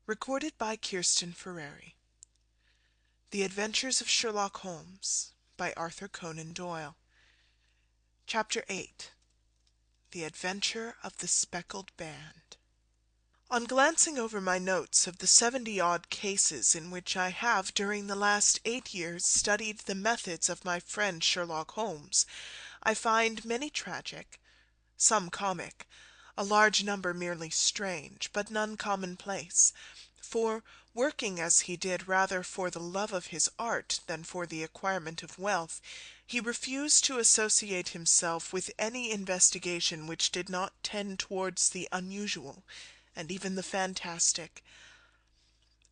Recorded by Kirsten Ferreri. The Adventures of Sherlock Holmes by Arthur Conan Doyle. Chapter 8. The Adventure of the Speckled Band. On glancing over my notes of the 70-odd cases in which I have during the last 8 years studied the methods of my friend Sherlock Holmes, I find many tragic, some comic, a large number merely strange, but none commonplace, for, working as he did rather for the love of his art than for the acquirement of wealth, he refused to associate himself with any investigation which did not tend towards the unusual, and even the fantastic.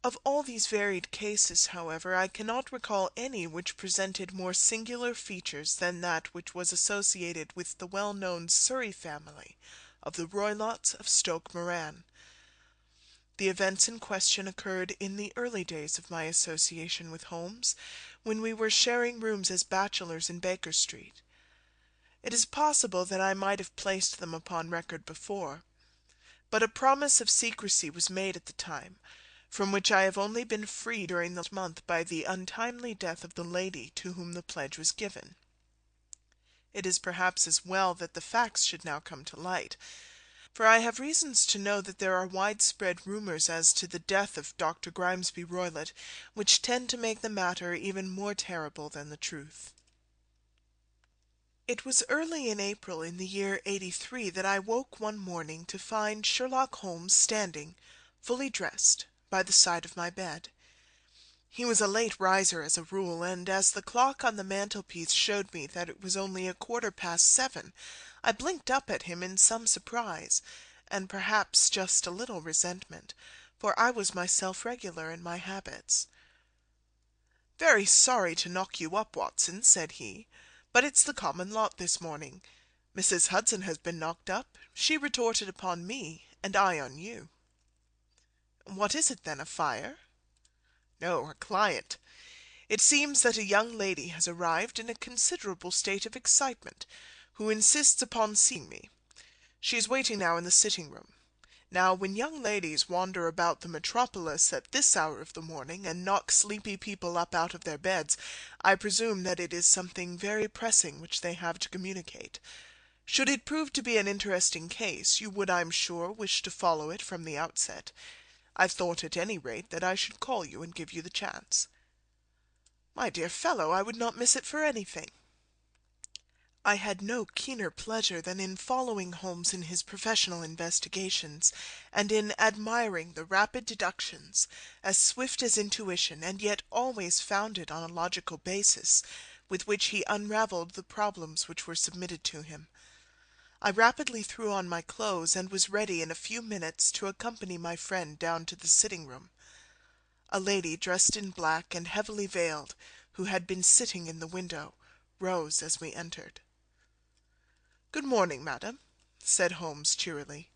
Of all these varied cases, however, I cannot recall any which presented more singular features than that which was associated with the well-known Surrey family of the Roylotts of Stoke Moran. The events in question occurred in the early days of my association with Holmes, when we were sharing rooms as bachelors in Baker Street. It is possible that I might have placed them upon record before, but a promise of secrecy was made at the time, from which I have only been free during the month by the untimely death of the lady to whom the pledge was given. It is perhaps as well that the facts should now come to light, for I have reasons to know that there are widespread rumours as to the death of Dr. Grimesby Roylott, which tend to make the matter even more terrible than the truth. It was early in April in the year '83 that I woke one morning to find Sherlock Holmes standing, fully dressed, by the side of my bed. He was a late riser as a rule, and as the clock on the mantelpiece showed me that it was only 7:15, I blinked up at him in some surprise, and perhaps just a little resentment, for I was myself regular in my habits. "Very sorry to knock you up, Watson," said he, "but it's the common lot this morning. Mrs. Hudson has been knocked up. She retorted upon me, and I on you." "What is it then, a fire?" "No, a client. It seems that a young lady has arrived in a considerable state of excitement, who insists upon seeing me. She is waiting now in the sitting-room. Now, when young ladies wander about the metropolis at this hour of the morning, and knock sleepy people up out of their beds, I presume that it is something very pressing which they have to communicate. Should it prove to be an interesting case, you would, I am sure, wish to follow it from the outset. I thought at any rate that I should call you and give you the chance." "My dear fellow, I would not miss it for anything." I had no keener pleasure than in following Holmes in his professional investigations, and in admiring the rapid deductions, as swift as intuition, and yet always founded on a logical basis, with which he unravelled the problems which were submitted to him. I rapidly threw on my clothes, and was ready in a few minutes to accompany my friend down to the sitting-room. A lady dressed in black and heavily veiled, who had been sitting in the window, rose as we entered. "Good morning, madam," said Holmes cheerily.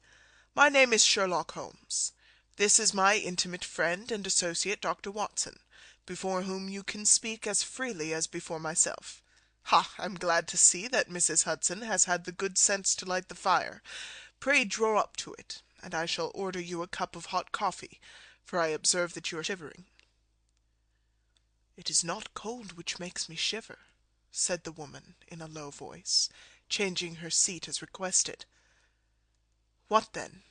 "My name is Sherlock Holmes. This is my intimate friend and associate, Dr. Watson, before whom you can speak as freely as before myself. Ha! I'm glad to see that Mrs. Hudson has had the good sense to light the fire. Pray draw up to it, and I shall order you a cup of hot coffee, for I observe that you are shivering." "It is not cold which makes me shiver," said the woman in a low voice, changing her seat as requested. "What then?"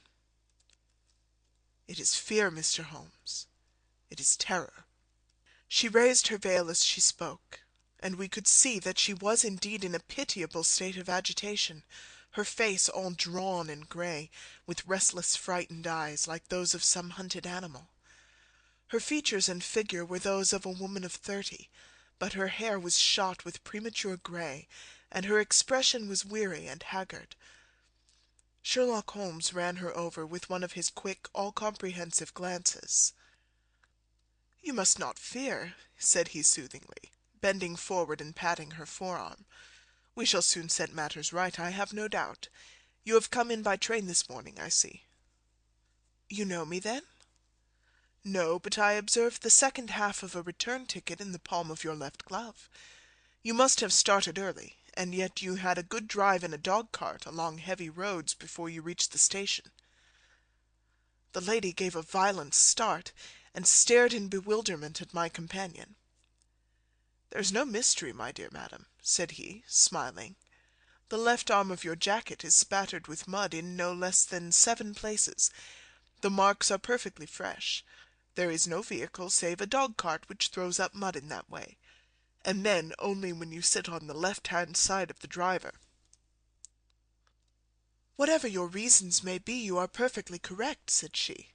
"It is fear, Mr. Holmes. It is terror." She raised her veil as she spoke, and we could see that she was indeed in a pitiable state of agitation, her face all drawn and grey, with restless frightened eyes, like those of some hunted animal. Her features and figure were those of a woman of 30, but her hair was shot with premature grey, and her expression was weary and haggard. Sherlock Holmes ran her over with one of his quick, all-comprehensive glances. "You must not fear," said he soothingly, bending forward and patting her forearm. "We shall soon set matters right, I have no doubt. You have come in by train this morning, I see." "You know me, then?" "No, but I observed the second half of a return ticket in the palm of your left glove. You must have started early, and yet you had a good drive in a dog-cart along heavy roads before you reached the station." The lady gave a violent start, and stared in bewilderment at my companion. "There is no mystery, my dear madam," said he, smiling. "The left arm of your jacket is spattered with mud in no less than 7 places. The marks are perfectly fresh. There is no vehicle save a dog-cart which throws up mud in that way, and then only when you sit on the left-hand side of the driver." "Whatever your reasons may be, you are perfectly correct," said she.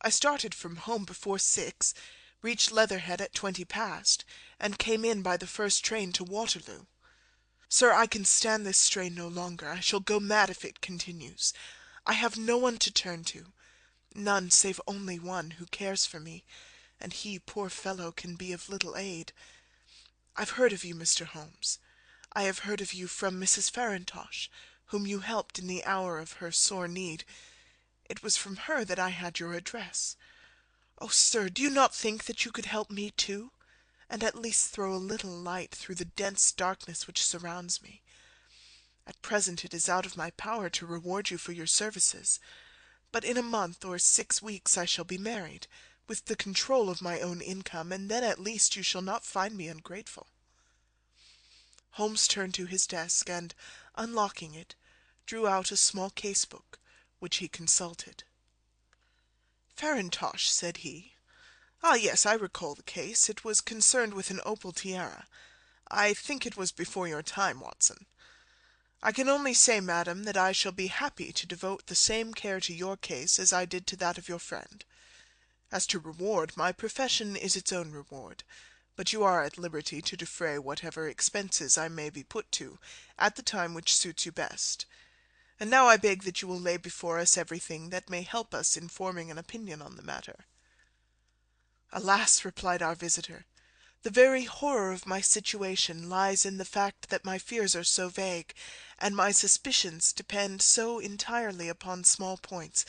"I started from home before 6, reached Leatherhead at 20 past, and came in by the first train to Waterloo. Sir, I can stand this strain no longer. I shall go mad if it continues. I have no one to turn to, none save only one who cares for me, and he, poor fellow, can be of little aid. I've heard of you, Mr. Holmes. I have heard of you from Mrs. Farintosh, whom you helped in the hour of her sore need. It was from her that I had your address. Oh, sir, do you not think that you could help me too, and at least throw a little light through the dense darkness which surrounds me? At present it is out of my power to reward you for your services, but in a month or 6 weeks I shall be married, with the control of my own income, and then at least you shall not find me ungrateful." Holmes turned to his desk, and, unlocking it, drew out a small case-book, which he consulted. "Farintosh," said he. "Ah, yes, I recall the case. It was concerned with an opal tiara. I think it was before your time, Watson. I can only say, madam, that I shall be happy to devote the same care to your case as I did to that of your friend. As to reward, my profession is its own reward, but you are at liberty to defray whatever expenses I may be put to, at the time which suits you best. And now I beg that you will lay before us everything that may help us in forming an opinion on the matter." "Alas!" replied our visitor, "the very horror of my situation lies in the fact that my fears are so vague, and my suspicions depend so entirely upon small points,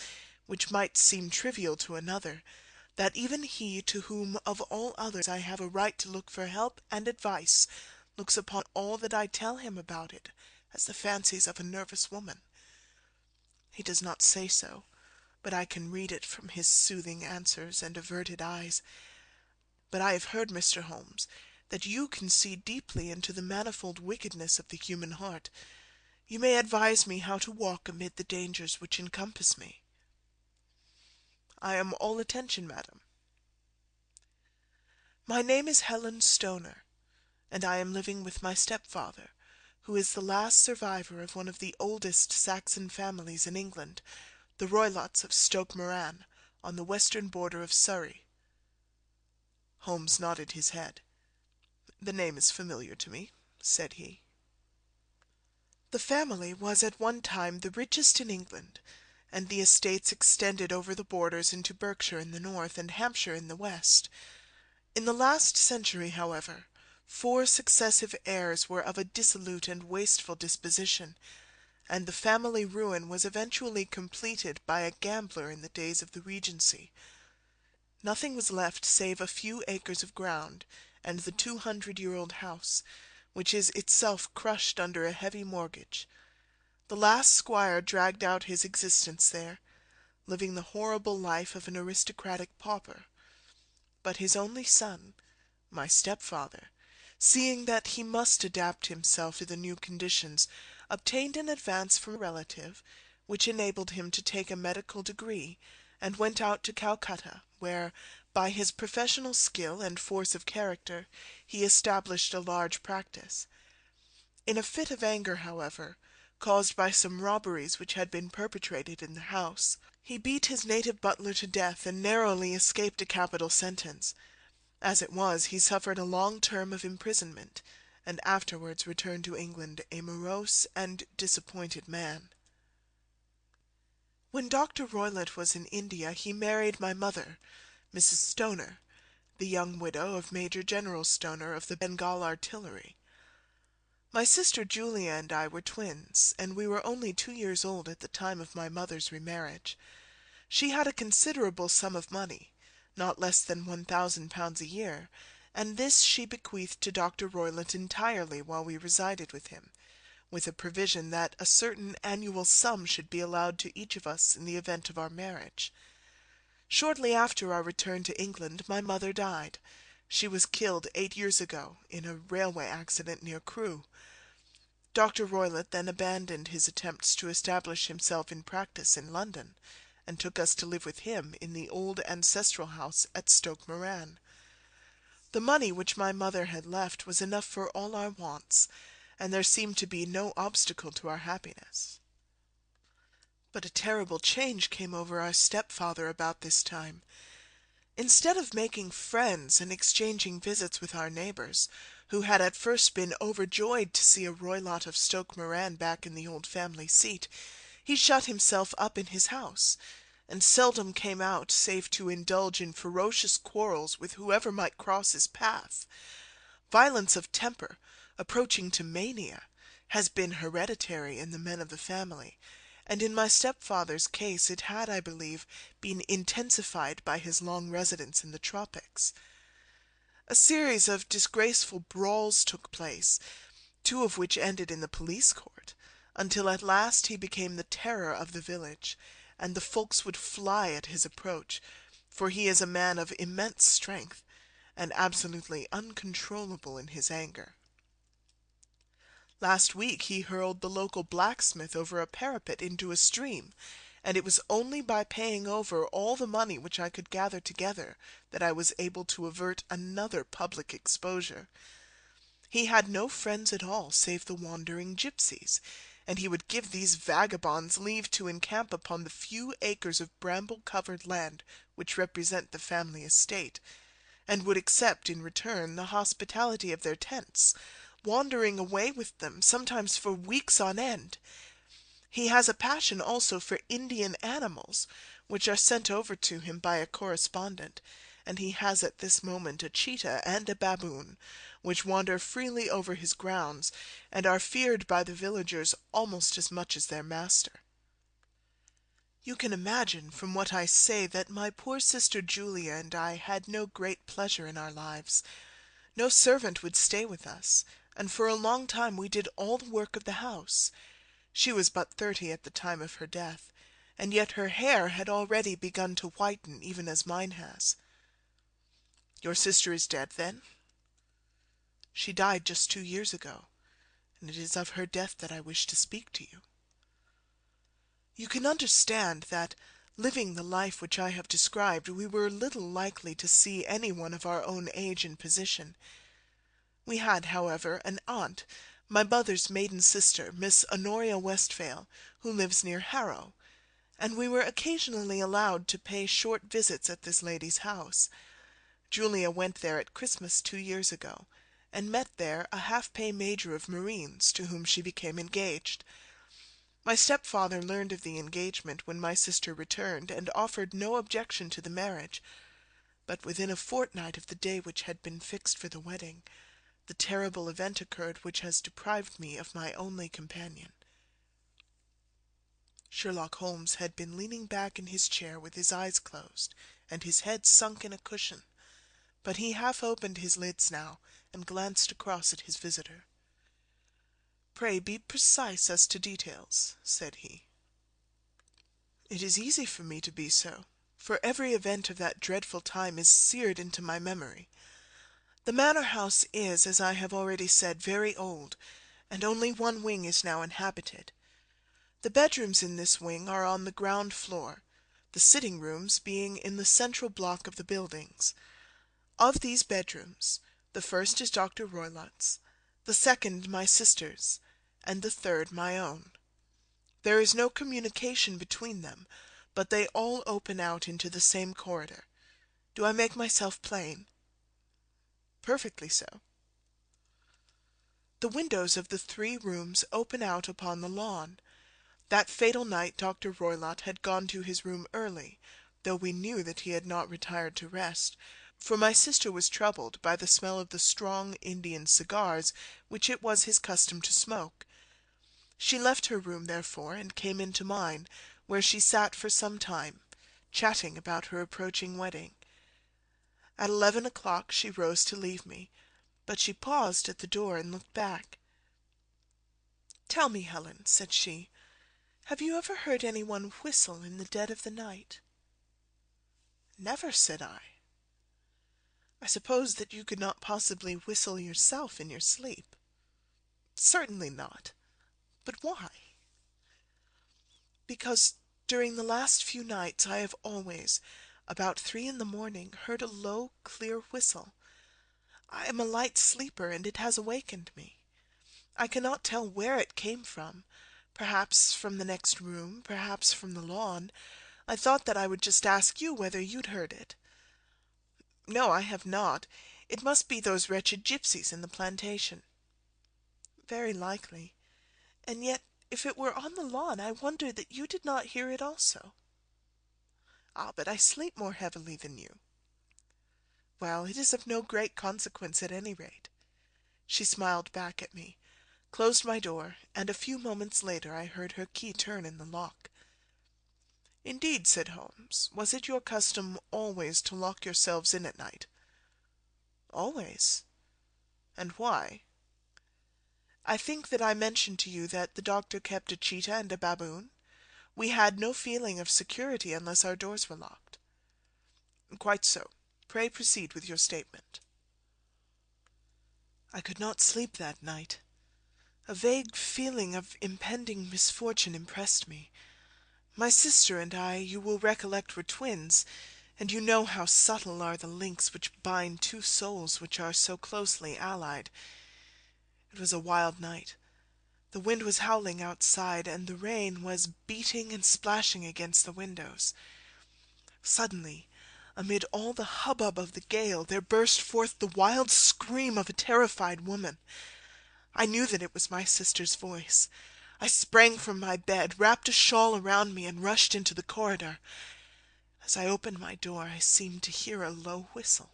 which might seem trivial to another, that even he to whom of all others I have a right to look for help and advice looks upon all that I tell him about it as the fancies of a nervous woman. He does not say so, but I can read it from his soothing answers and averted eyes. But I have heard, Mr. Holmes, that you can see deeply into the manifold wickedness of the human heart. You may advise me how to walk amid the dangers which encompass me." "I am all attention, madam." "My name is Helen Stoner, and I am living with my stepfather, who is the last survivor of one of the oldest Saxon families in England, the Roylotts of Stoke Moran, on the western border of Surrey." Holmes nodded his head. "The name is familiar to me," said he. "The family was at one time the richest in England, and the estates extended over the borders into Berkshire in the north and Hampshire in the west. In the last century, however, 4 successive heirs were of a dissolute and wasteful disposition, and the family ruin was eventually completed by a gambler in the days of the Regency. Nothing was left save a few acres of ground and the 200-year-old house, which is itself crushed under a heavy mortgage. The last squire dragged out his existence there, living the horrible life of an aristocratic pauper. But his only son, my stepfather, seeing that he must adapt himself to the new conditions, obtained an advance from a relative, which enabled him to take a medical degree, and went out to Calcutta, where, by his professional skill and force of character, he established a large practice. In a fit of anger, however, caused by some robberies which had been perpetrated in the house, he beat his native butler to death and narrowly escaped a capital sentence. As it was, he suffered a long term of imprisonment, and afterwards returned to England a morose and disappointed man. When Dr. Roylott was in India, he married my mother, Mrs. Stoner, the young widow of Major General Stoner of the Bengal Artillery. My sister Julia and I were twins, and we were only 2 years old at the time of my mother's remarriage. She had a considerable sum of money, not less than £1,000 a year, and this she bequeathed to Dr. Roylott entirely while we resided with him, with a provision that a certain annual sum should be allowed to each of us in the event of our marriage. Shortly after our return to England, my mother died. She was killed 8 years ago in a railway accident near Crewe. Dr. Roylott then abandoned his attempts to establish himself in practice in London, and took us to live with him in the old ancestral house at Stoke Moran. The money which my mother had left was enough for all our wants, and there seemed to be no obstacle to our happiness. But a terrible change came over our stepfather about this time. Instead of making friends and exchanging visits with our neighbours, who had at first been overjoyed to see a Roylott of Stoke Moran back in the old family seat, he shut himself up in his house, and seldom came out save to indulge in ferocious quarrels with whoever might cross his path. Violence of temper, approaching to mania, has been hereditary in the men of the family, and in my stepfather's case it had, I believe, been intensified by his long residence in the tropics. A series of disgraceful brawls took place, 2 of which ended in the police court, until at last he became the terror of the village, and the folks would fly at his approach, for he is a man of immense strength, and absolutely uncontrollable in his anger. Last week he hurled the local blacksmith over a parapet into a stream, and it was only by paying over all the money which I could gather together that I was able to avert another public exposure. He had no friends at all save the wandering gipsies, and he would give these vagabonds leave to encamp upon the few acres of bramble-covered land which represent the family estate, and would accept in return the hospitality of their tents, wandering away with them, sometimes for weeks on end. He has a passion also for Indian animals, which are sent over to him by a correspondent, and he has at this moment a cheetah and a baboon, which wander freely over his grounds, and are feared by the villagers almost as much as their master. You can imagine from what I say that my poor sister Julia and I had no great pleasure in our lives. No servant would stay with us, and for a long time we did all the work of the house. She was but 30 at the time of her death, and yet her hair had already begun to whiten even as mine has. Your sister is dead, then? She died just 2 years ago, and it is of her death that I wish to speak to you. You can understand that, living the life which I have described, we were little likely to see any one of our own age and position. We had, however, an aunt, my mother's maiden sister, Miss Honoria Westphale, who lives near Harrow, and we were occasionally allowed to pay short visits at this lady's house. Julia went there at Christmas 2 years ago, and met there a half-pay major of marines, to whom she became engaged. My stepfather learned of the engagement when my sister returned, and offered no objection to the marriage, but within a fortnight of the day which had been fixed for the wedding, the terrible event occurred which has deprived me of my only companion. Sherlock Holmes had been leaning back in his chair with his eyes closed and his head sunk in a cushion, but he half opened his lids now and glanced across at his visitor. "Pray be precise as to details," said he. "It is easy for me to be so, for every event of that dreadful time is seared into my memory. The manor house is, as I have already said, very old, and only one wing is now inhabited. The bedrooms in this wing are on the ground floor, the sitting rooms being in the central block of the buildings. Of these bedrooms, the first is Dr. Roylott's, the second my sister's, and the third my own. There is no communication between them, but they all open out into the same corridor. Do I make myself plain?" "Perfectly so." "The windows of the 3 rooms open out upon the lawn. That fatal night Dr. Roylott had gone to his room early, though we knew that he had not retired to rest, for my sister was troubled by the smell of the strong Indian cigars which it was his custom to smoke. She left her room, therefore, and came into mine, where she sat for some time, chatting about her approaching wedding. At 11 o'clock she rose to leave me, but she paused at the door and looked back. "Tell me, Helen," said she, "have you ever heard any one whistle in the dead of the night?" "Never," said I. "I suppose that you could not possibly whistle yourself in your sleep." "Certainly not. But why?" "Because during the last few nights I have always, about 3 in the morning, heard a low, clear whistle. I am a light sleeper, and it has awakened me. I cannot tell where it came from, perhaps from the next room, perhaps from the lawn. I thought that I would just ask you whether you'd heard it." "No, I have not. It must be those wretched gipsies in the plantation." "Very likely. And yet, if it were on the lawn, I wonder that you did not hear it also." "Ah, but I sleep more heavily than you." "Well, it is of no great consequence at any rate." She smiled back at me, closed my door, and a few moments later I heard her key turn in the lock. "Indeed," said Holmes. "Was it your custom always to lock yourselves in at night?" "Always." "And why?" "I think that I mentioned to you that the doctor kept a cheetah and a baboon. We had no feeling of security unless our doors were locked." "Quite so. Pray proceed with your statement." "I could not sleep that night. A vague feeling of impending misfortune impressed me. My sister and I, you will recollect, were twins, and you know how subtle are the links which bind two souls which are so closely allied. It was a wild night. The wind was howling outside, and the rain was beating and splashing against the windows. Suddenly, amid all the hubbub of the gale, there burst forth the wild scream of a terrified woman. I knew that it was my sister's voice. I sprang from my bed, wrapped a shawl around me, and rushed into the corridor. As I opened my door, I seemed to hear a low whistle,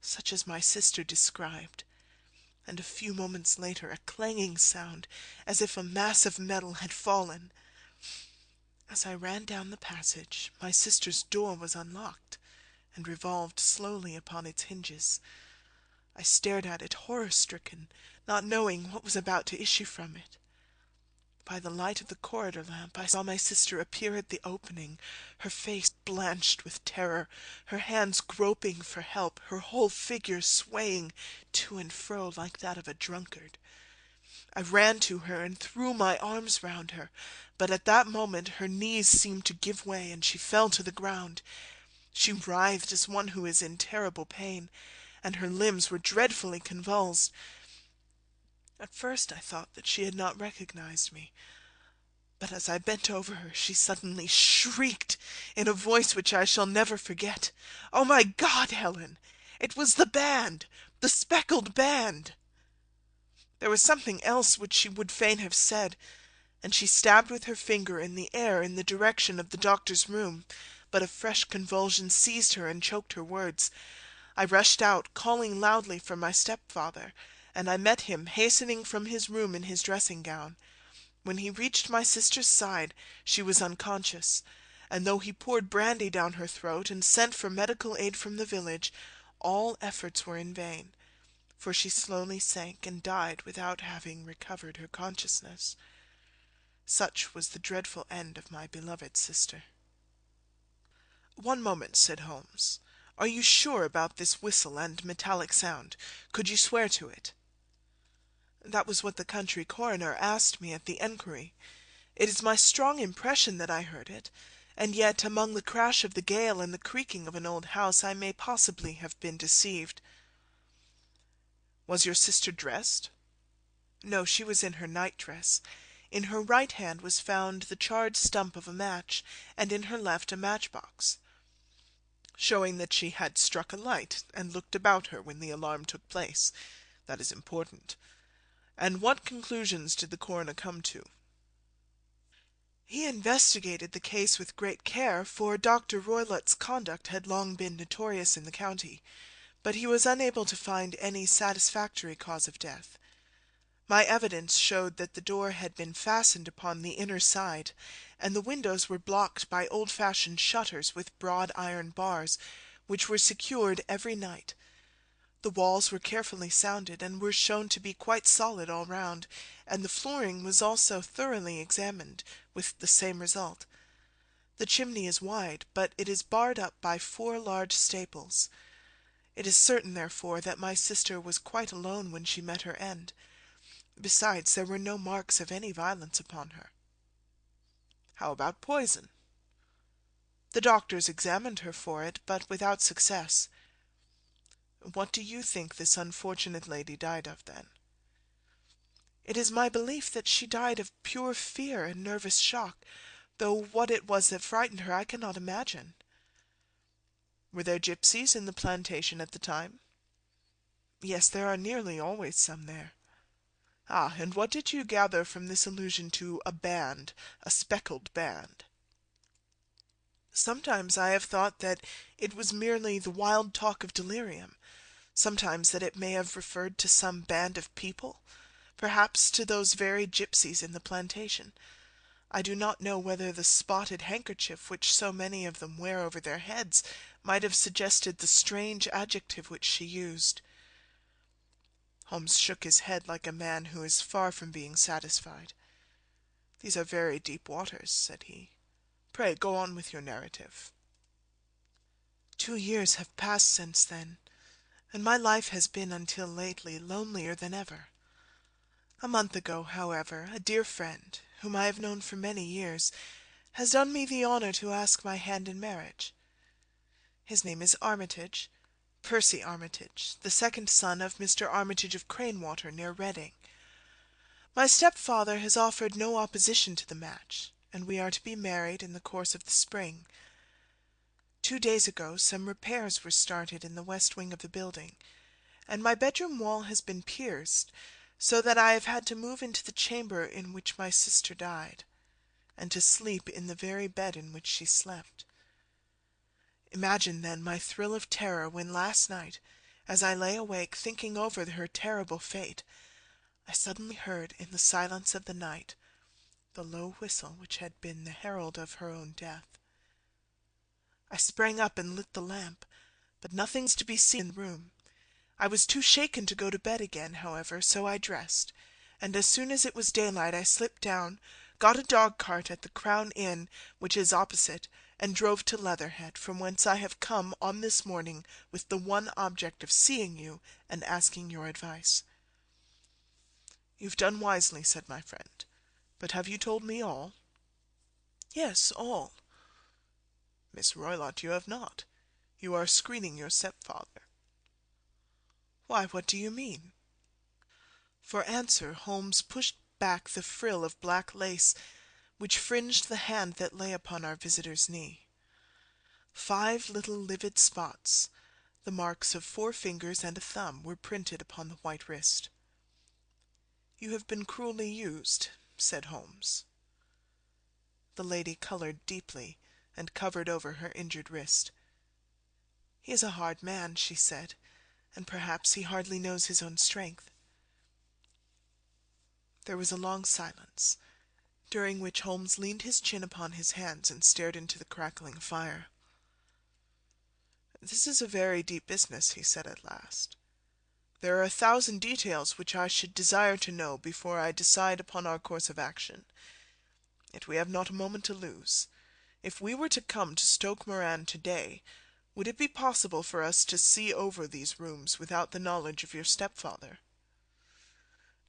such as my sister described, and a few moments later a clanging sound, as if a mass of metal had fallen. As I ran down the passage, my sister's door was unlocked and revolved slowly upon its hinges. I stared at it horror-stricken, not knowing what was about to issue from it. By the light of the corridor lamp I saw my sister appear at the opening, her face blanched with terror, her hands groping for help, her whole figure swaying to and fro like that of a drunkard. I ran to her and threw my arms round her, but at that moment her knees seemed to give way and she fell to the ground. She writhed as one who is in terrible pain, and her limbs were dreadfully convulsed. At first I thought that she had not recognized me, but as I bent over her she suddenly shrieked in a voice which I shall never forget, "Oh, my God, Helen! It was the band! The Speckled Band!" There was something else which she would fain have said, and she stabbed with her finger in the air in the direction of the doctor's room, but a fresh convulsion seized her and choked her words. I rushed out, calling loudly for my stepfather, and I met him hastening from his room in his dressing-gown. When he reached my sister's side, she was unconscious, and though he poured brandy down her throat and sent for medical aid from the village, all efforts were in vain, for she slowly sank and died without having recovered her consciousness. Such was the dreadful end of my beloved sister. "One moment," said Holmes. "Are you sure about this whistle and metallic sound? Could you swear to it?" "That was what the country coroner asked me at the enquiry. It is my strong impression that I heard it, and yet among the crash of the gale and the creaking of an old house I may possibly have been deceived." "Was your sister dressed?" "No, she was in her night-dress. In her right hand was found the charred stump of a match, and in her left a matchbox." "Showing that she had struck a light and looked about her when the alarm took place. That is important. And what conclusions did the coroner come to?" "He investigated the case with great care, for Dr. Roylott's conduct had long been notorious in the county, but he was unable to find any satisfactory cause of death. My evidence showed that the door had been fastened upon the inner side, and the windows were blocked by old-fashioned shutters with broad iron bars, which were secured every night. The walls were carefully sounded, and were shown to be quite solid all round, and the flooring was also thoroughly examined, with the same result. The chimney is wide, but it is barred up by 4 large staples. It is certain, therefore, that my sister was quite alone when she met her end. Besides, there were no marks of any violence upon her." "How about poison?" "The doctors examined her for it, but without success." "What do you think this unfortunate lady died of, then?" "It is my belief that she died of pure fear and nervous shock, though what it was that frightened her I cannot imagine." "Were there gipsies in the plantation at the time?" "Yes, there are nearly always some there." "Ah, and what did you gather from this allusion to a band, a speckled band?" "Sometimes I have thought that it was merely the wild talk of delirium, sometimes that it may have referred to some band of people, perhaps to those very gipsies in the plantation. I do not know whether the spotted handkerchief which so many of them wear over their heads might have suggested the strange adjective which she used." Holmes shook his head like a man who is far from being satisfied. "These are very deep waters," said he. "Pray go on with your narrative." "2 years have passed since then, and my life has been until lately lonelier than ever. A month ago, however, a dear friend, whom I have known for many years, has done me the honour to ask my hand in marriage. His name is Armitage, Percy Armitage, the second son of Mr. Armitage of Cranewater, near Reading. My stepfather has offered no opposition to the match, and we are to be married in the course of the spring. 2 days ago some repairs were started in the west wing of the building, and my bedroom wall has been pierced, so that I have had to move into the chamber in which my sister died, and to sleep in the very bed in which she slept. Imagine, then, my thrill of terror when last night, as I lay awake thinking over her terrible fate, I suddenly heard in the silence of the night the low whistle which had been the herald of her own death. I sprang up and lit the lamp, but nothing was to be seen in the room. I was too shaken to go to bed again, however, so I dressed, and as soon as it was daylight I slipped down, got a dog-cart at the Crown Inn, which is opposite, and drove to Leatherhead, from whence I have come on this morning with the one object of seeing you and asking your advice." "You've done wisely," said my friend. "But have you told me all?" "Yes, all." "Miss Roylott, you have not. You are screening your stepfather." "Why, what do you mean?" For answer Holmes pushed back the frill of black lace which fringed the hand that lay upon our visitor's knee. 5 little livid spots, the marks of 4 fingers and a thumb, were printed upon the white wrist. "You have been cruelly used," said Holmes. The lady coloured deeply and covered over her injured wrist. "He is a hard man," she said, "and perhaps he hardly knows his own strength." There was a long silence, during which Holmes leaned his chin upon his hands and stared into the crackling fire. "This is a very deep business," he said at last. "There are 1,000 details which I should desire to know before I decide upon our course of action. Yet we have not a moment to lose. If we were to come to Stoke Moran to-day, would it be possible for us to see over these rooms without the knowledge of your stepfather?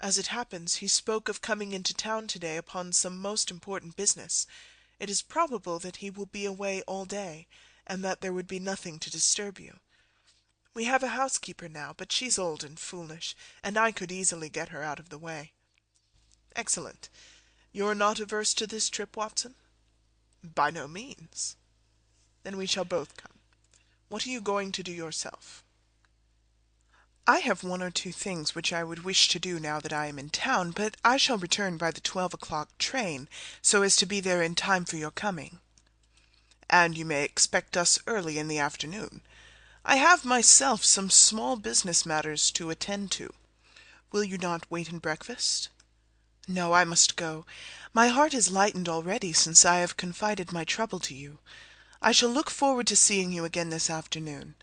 As it happens, he spoke of coming into town to-day upon some most important business. It is probable that he will be away all day, and that there would be nothing to disturb you. We have a housekeeper now, but she's old and foolish, and I could easily get her out of the way." "Excellent. You're not averse to this trip, Watson?" "By no means." "Then we shall both come. What are you going to do yourself?" "I have 1 or 2 things which I would wish to do now that I am in town, but I shall return by the 12 o'clock train, so as to be there in time for your coming." "And you may expect us early in the afternoon. I have myself some small business matters to attend to. Will you not wait and breakfast?" "No, I must go. My heart is lightened already since I have confided my trouble to you. I shall look forward to seeing you again this afternoon."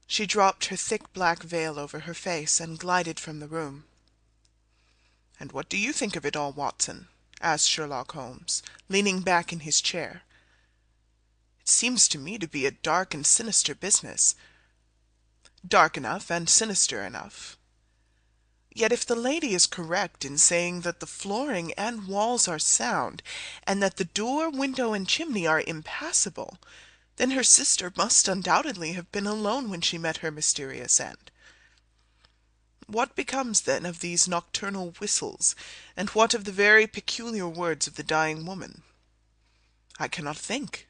She dropped her thick black veil over her face and glided from the room. "And what do you think of it all, Watson?" asked Sherlock Holmes, leaning back in his chair. seems to me to be a dark and sinister business." "Dark enough and sinister enough. Yet if the lady is correct in saying that the flooring and walls are sound, and that the door, window, and chimney are impassable, then her sister must undoubtedly have been alone when she met her mysterious end. What becomes, then, of these nocturnal whistles, and what of the very peculiar words of the dying woman? I cannot think.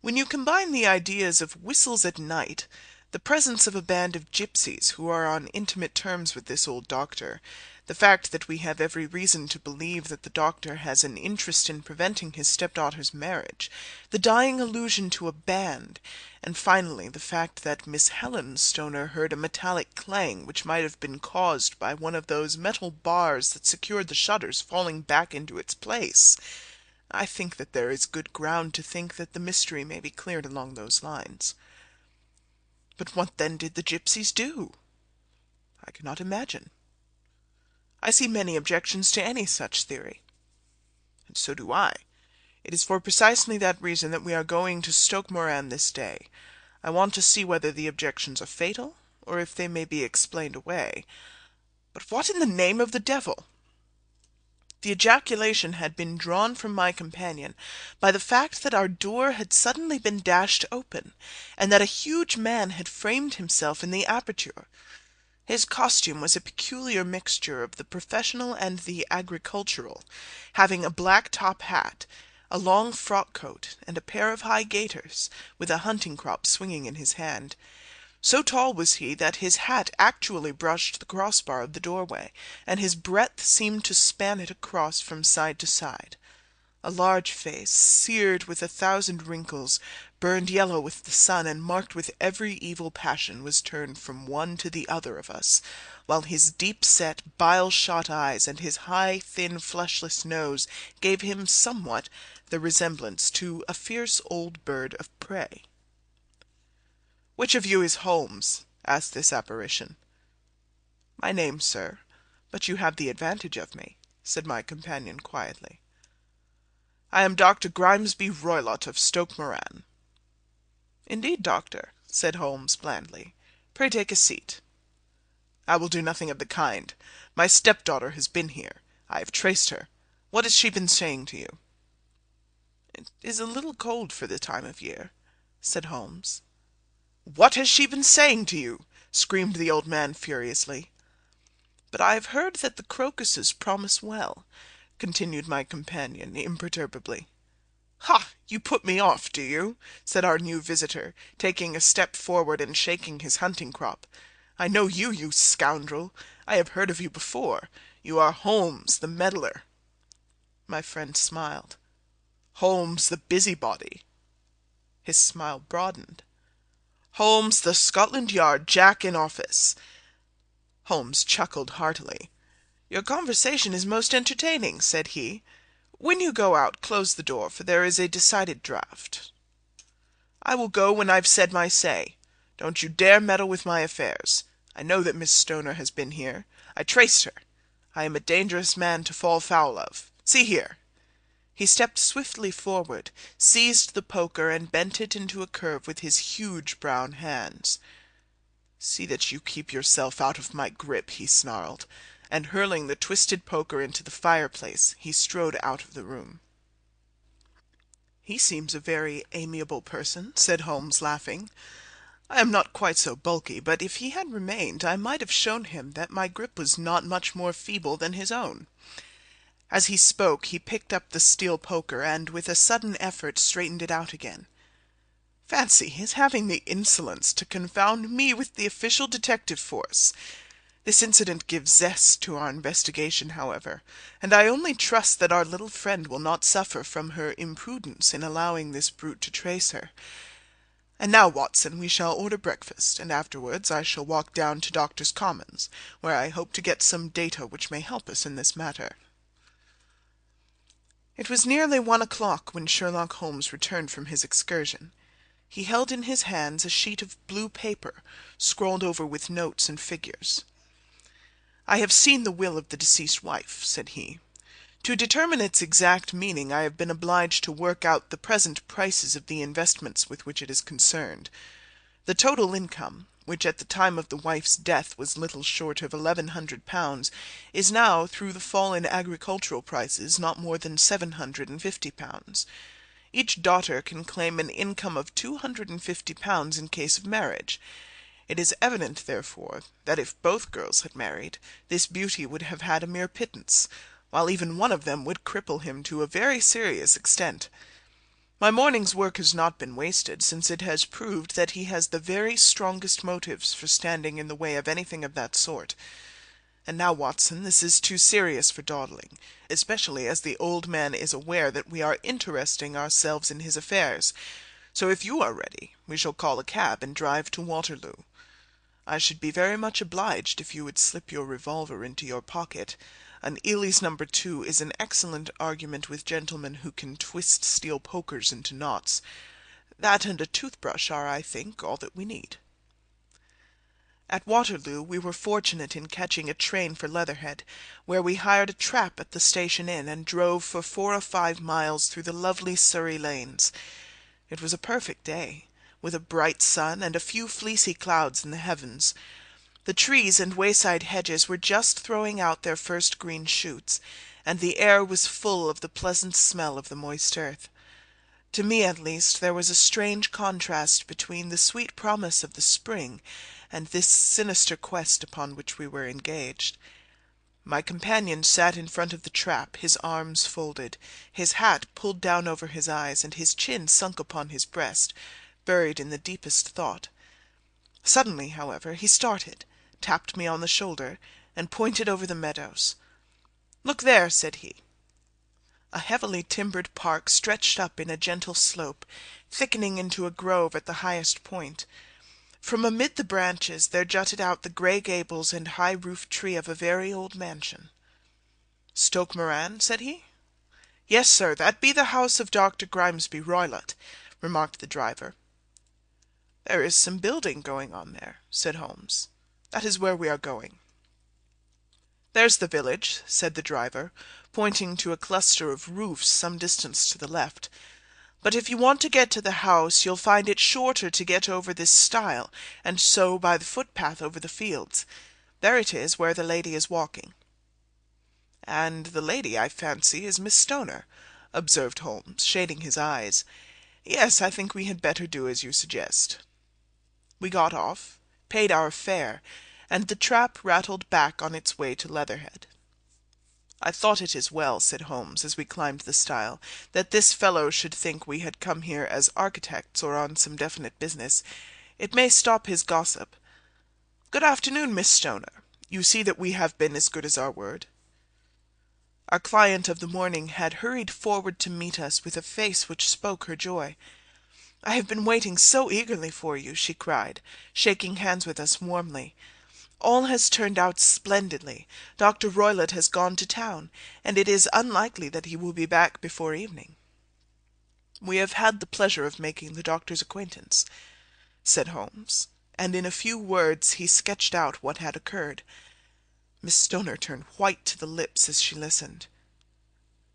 When you combine the ideas of whistles at night, the presence of a band of gypsies who are on intimate terms with this old doctor, the fact that we have every reason to believe that the doctor has an interest in preventing his stepdaughter's marriage, the dying allusion to a band, and finally the fact that Miss Helen Stoner heard a metallic clang which might have been caused by one of those metal bars that secured the shutters falling back into its place, I think that there is good ground to think that the mystery may be cleared along those lines. But what then did the gypsies do? I cannot imagine. I see many objections to any such theory. And so do I. It is for precisely that reason that we are going to Stoke Moran this day. I want to see whether the objections are fatal, or if they may be explained away. But what in the name of the devil? The ejaculation had been drawn from my companion by the fact that our door had suddenly been dashed open, and that a huge man had framed himself in the aperture. His costume was a peculiar mixture of the professional and the agricultural, having a black top hat, a long frock coat, and a pair of high gaiters, with a hunting crop swinging in his hand. So tall was he that his hat actually brushed the crossbar of the doorway, and his breadth seemed to span it across from side to side. A large face, seared with 1,000 wrinkles, burned yellow with the sun, and marked with every evil passion, was turned from one to the other of us, while his deep-set, bile-shot eyes and his high, thin, fleshless nose gave him somewhat the resemblance to a fierce old bird of prey. "Which of you is Holmes?" asked this apparition. "My name, sir, but you have the advantage of me," said my companion quietly. "I am Dr. Grimesby Roylott of Stoke Moran." "Indeed, doctor," said Holmes blandly. "Pray take a seat." "I will do nothing of the kind. My stepdaughter has been here. I have traced her. What has she been saying to you?" "It is a little cold for the time of year," said Holmes. "What has she been saying to you?" screamed the old man furiously. "But I have heard that the crocuses promise well," continued my companion imperturbably. "Ha! You put me off, do you?" said our new visitor, taking a step forward and shaking his hunting crop. "I know you, you scoundrel. I have heard of you before. You are Holmes, the meddler." My friend smiled. "Holmes, the busybody." His smile broadened. "Holmes, the Scotland Yard Jack in office." Holmes chuckled heartily. "Your conversation is most entertaining," said he. "When you go out, close the door, for there is a decided draught." "I will go when I've said my say. Don't you dare meddle with my affairs. I know that Miss Stoner has been here. I traced her. I am a dangerous man to fall foul of. See here." He stepped swiftly forward, seized the poker, and bent it into a curve with his huge brown hands. "See that you keep yourself out of my grip," he snarled, and hurling the twisted poker into the fireplace, he strode out of the room. "He seems a very amiable person," said Holmes, laughing. "I am not quite so bulky, but if he had remained I might have shown him that my grip was not much more feeble than his own." As he spoke he picked up the steel poker and with a sudden effort straightened it out again. "Fancy his having the insolence to confound me with the official detective force! This incident gives zest to our investigation, however, and I only trust that our little friend will not suffer from her imprudence in allowing this brute to trace her. And now, Watson, we shall order breakfast, and afterwards I shall walk down to Doctors' Commons, where I hope to get some data which may help us in this matter." It was nearly 1 o'clock when Sherlock Holmes returned from his excursion. He held in his hands a sheet of blue paper, scrawled over with notes and figures. "I have seen the will of the deceased wife," said he. To determine its exact meaning I have been obliged to work out the present prices of the investments with which it is concerned. The total income, which at the time of the wife's death was little short of £1,100, is now, through the fall in agricultural prices, not more than £750. Each daughter can claim an income of £250 in case of marriage. It is evident, therefore, that if both girls had married, this beauty would have had a mere pittance, while even one of them would cripple him to a very serious extent. My morning's work has not been wasted, since it has proved that he has the very strongest motives for standing in the way of anything of that sort. And now, Watson, this is too serious for dawdling, especially as the old man is aware that we are interesting ourselves in his affairs. So if you are ready, we shall call a cab and drive to Waterloo. I should be very much obliged if you would slip your revolver into your pocket. An Ely's No. 2 is an excellent argument with gentlemen who can twist steel pokers into knots. That and a toothbrush are, I think, all that we need. At Waterloo we were fortunate in catching a train for Leatherhead, where we hired a trap at the station inn and drove for 4 or 5 miles through the lovely Surrey lanes. It was a perfect day, with a bright sun and a few fleecy clouds in the heavens. The trees and wayside hedges were just throwing out their first green shoots, and the air was full of the pleasant smell of the moist earth. To me, at least, there was a strange contrast between the sweet promise of the spring and this sinister quest upon which we were engaged. My companion sat in front of the trap, his arms folded, his hat pulled down over his eyes, and his chin sunk upon his breast, buried in the deepest thought. Suddenly, however, he started, tapped me on the shoulder, and pointed over the meadows. "Look there," said he. A heavily timbered park stretched up in a gentle slope, thickening into a grove at the highest point. From amid the branches there jutted out the grey gables and high-roofed tree of a very old mansion. "Stoke Moran?" said he. "Yes, sir, that be the house of Dr. Grimesby Roylott," remarked the driver. "There is some building going on there," said Holmes. "That is where we are going." "There's the village," said the driver, pointing to a cluster of roofs some distance to the left. "But if you want to get to the house, you'll find it shorter to get over this stile, and so by the footpath over the fields. There it is, where the lady is walking." "And the lady, I fancy, is Miss Stoner," observed Holmes, shading his eyes. "Yes, I think we had better do as you suggest." We got off, paid our fare, and the trap rattled back on its way to Leatherhead. "I thought it as well," said Holmes, as we climbed the stile, "that this fellow should think we had come here as architects or on some definite business. It may stop his gossip. Good afternoon, Miss Stoner. You see that we have been as good as our word." Our client of the morning had hurried forward to meet us with a face which spoke her joy. "I have been waiting so eagerly for you," she cried, shaking hands with us warmly. "All has turned out splendidly. Dr. Roylott has gone to town, and it is unlikely that he will be back before evening." "We have had the pleasure of making the doctor's acquaintance," said Holmes, and in a few words he sketched out what had occurred. Miss Stoner turned white to the lips as she listened.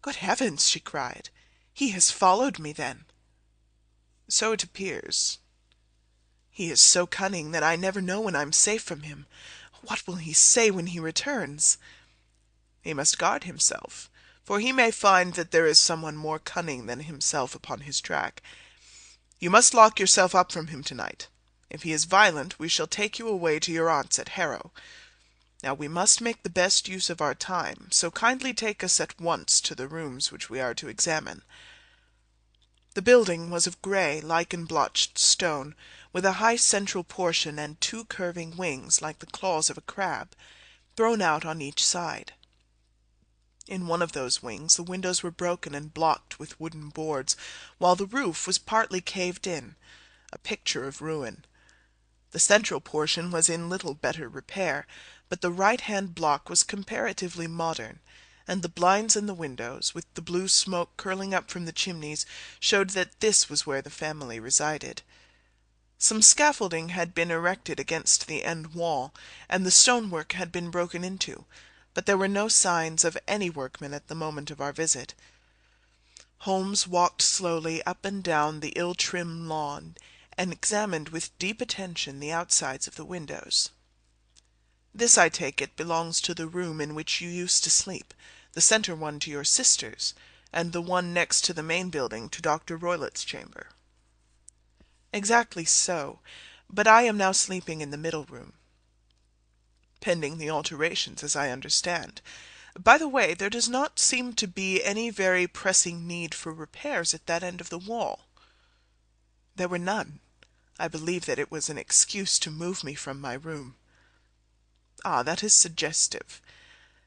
"Good heavens!" she cried. "He has followed me, then?" "So it appears." "He is so cunning that I never know when I'm safe from him. What will he say when he returns?" "He must guard himself, for he may find that there is someone more cunning than himself upon his track. You must lock yourself up from him tonight. If he is violent, we shall take you away to your aunt's at Harrow. Now we must make the best use of our time, so kindly take us at once to the rooms which we are to examine." The building was of grey, lichen-blotched stone, with a high central portion and 2 curving wings, like the claws of a crab, thrown out on each side. In one of those wings the windows were broken and blocked with wooden boards, while the roof was partly caved in, a picture of ruin. The central portion was in little better repair, but the right-hand block was comparatively modern, and the blinds in the windows, with the blue smoke curling up from the chimneys, showed that this was where the family resided. Some scaffolding had been erected against the end wall, and the stonework had been broken into, but there were no signs of any workmen at the moment of our visit. Holmes walked slowly up and down the ill-trimmed lawn, and examined with deep attention the outsides of the windows. "This, I take it, belongs to the room in which you used to sleep, the centre one to your sister's, and the one next to the main building to Dr. Roylott's chamber." "Exactly so, but I am now sleeping in the middle room." "Pending the alterations, as I understand. By the way, there does not seem to be any very pressing need for repairs at that end of the wall." "There were none. I believe that it was an excuse to move me from my room." "Ah, that is suggestive.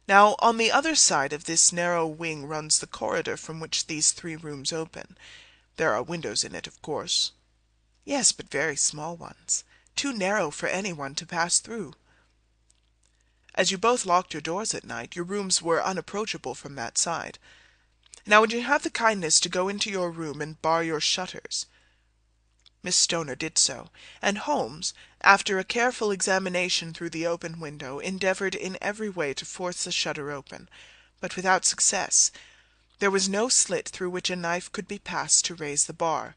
Now, on the other side of this narrow wing runs the corridor from which these three rooms open. There are windows in it, of course." "Yes, but very small ones, too narrow for anyone to pass through." "As you both locked your doors at night, your rooms were unapproachable from that side. Now, would you have the kindness to go into your room and bar your shutters?" Miss Stoner did so, and Holmes, after a careful examination through the open window, endeavoured in every way to force the shutter open, but without success. There was no slit through which a knife could be passed to raise the bar.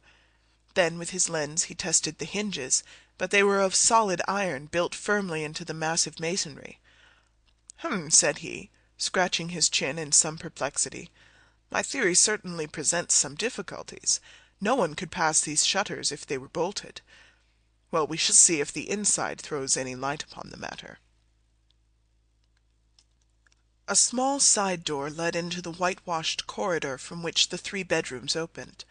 Then with his lens he tested the hinges, but they were of solid iron built firmly into the massive masonry. Said he, scratching his chin in some perplexity. "My theory certainly presents some difficulties. No one could pass these shutters if they were bolted. Well, we shall see if the inside throws any light upon the matter." A small side door led into the whitewashed corridor from which the three bedrooms opened.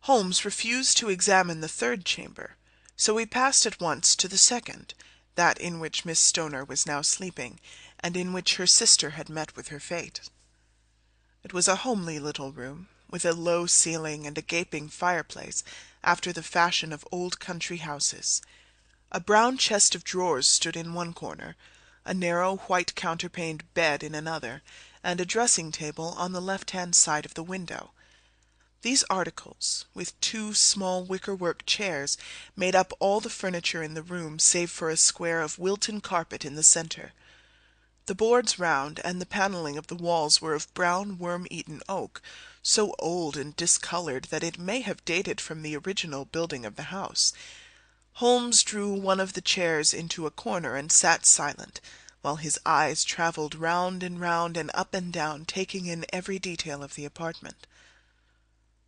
Holmes refused to examine the third chamber, so we passed at once to the second, that in which Miss Stoner was now sleeping, and in which her sister had met with her fate. It was a homely little room, with a low ceiling and a gaping fireplace, after the fashion of old country houses. A brown chest of drawers stood in one corner, a narrow white counterpaned bed in another, and a dressing-table on the left-hand side of the window. These articles, with two small wicker-work chairs, made up all the furniture in the room save for a square of Wilton carpet in the centre. The boards round and the panelling of the walls were of brown worm-eaten oak, so old and discoloured that it may have dated from the original building of the house. Holmes drew one of the chairs into a corner and sat silent, while his eyes travelled round and up and down, taking in every detail of the apartment.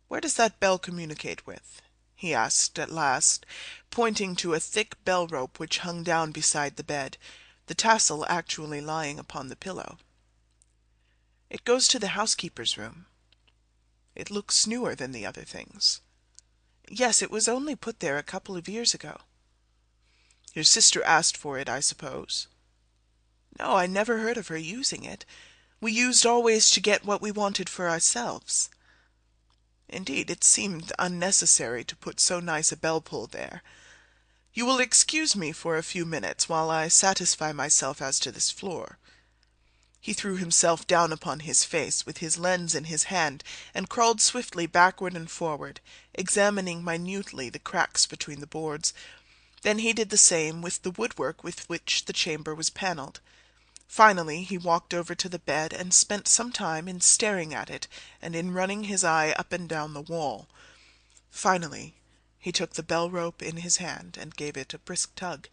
"Where does that bell communicate with?" he asked at last, pointing to a thick bell-rope which hung down beside the bed, the tassel actually lying upon the pillow. "It goes to the housekeeper's room." "It looks newer than the other things." "Yes, it was only put there a couple of years ago." "Your sister asked for it, I suppose?" "No, I never heard of her using it. We used always to get what we wanted for ourselves." "Indeed, it seemed unnecessary to put so nice a bell-pull there. You will excuse me for a few minutes while I satisfy myself as to this floor." He threw himself down upon his face, with his lens in his hand, and crawled swiftly backward and forward, examining minutely the cracks between the boards. Then he did the same with the woodwork with which the chamber was panelled. Finally he walked over to the bed and spent some time in staring at it and in running his eye up and down the wall. Finally he took the bell-rope in his hand and gave it a brisk tug.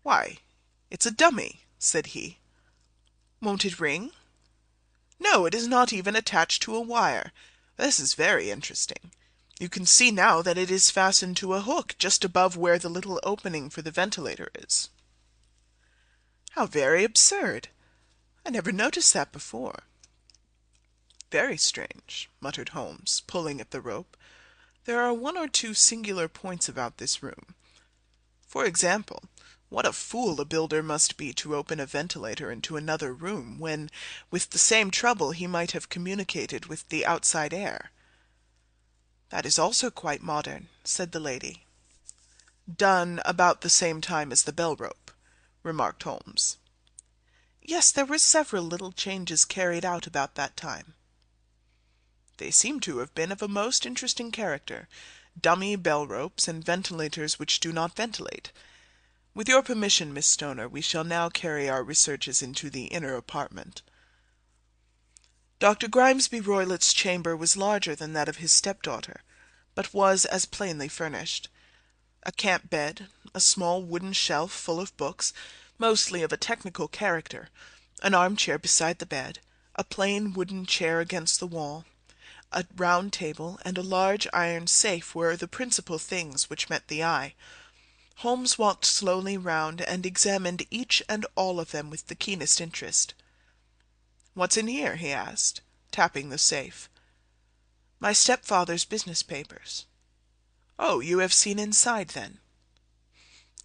"Why, it's a dummy," said he. "Won't it ring?" "No, it is not even attached to a wire. This is very interesting. You can see now that it is fastened to a hook just above where the little opening for the ventilator is." "How very absurd! I never noticed that before." "Very strange," muttered Holmes, pulling at the rope. "There are one or two singular points about this room. For example, what a fool a builder must be to open a ventilator into another room, when, with the same trouble, he might have communicated with the outside air." "That is also quite modern," said the lady. "Done about the same time as the bell-rope," remarked Holmes. "Yes, there were several little changes carried out about that time." "They seem to have been of a most interesting character. Dummy bell-ropes and ventilators which do not ventilate. With your permission, Miss Stoner, we shall now carry our researches into the inner apartment." Dr. Grimesby Roylott's chamber was larger than that of his stepdaughter, but was as plainly furnished. A camp bed, a small wooden shelf full of books, mostly of a technical character, an armchair beside the bed, a plain wooden chair against the wall, a round table, and a large iron safe were the principal things which met the eye. Holmes walked slowly round and examined each and all of them with the keenest interest. "What's in here?" he asked, tapping the safe. "My stepfather's business papers." "Oh, you have seen inside, then?"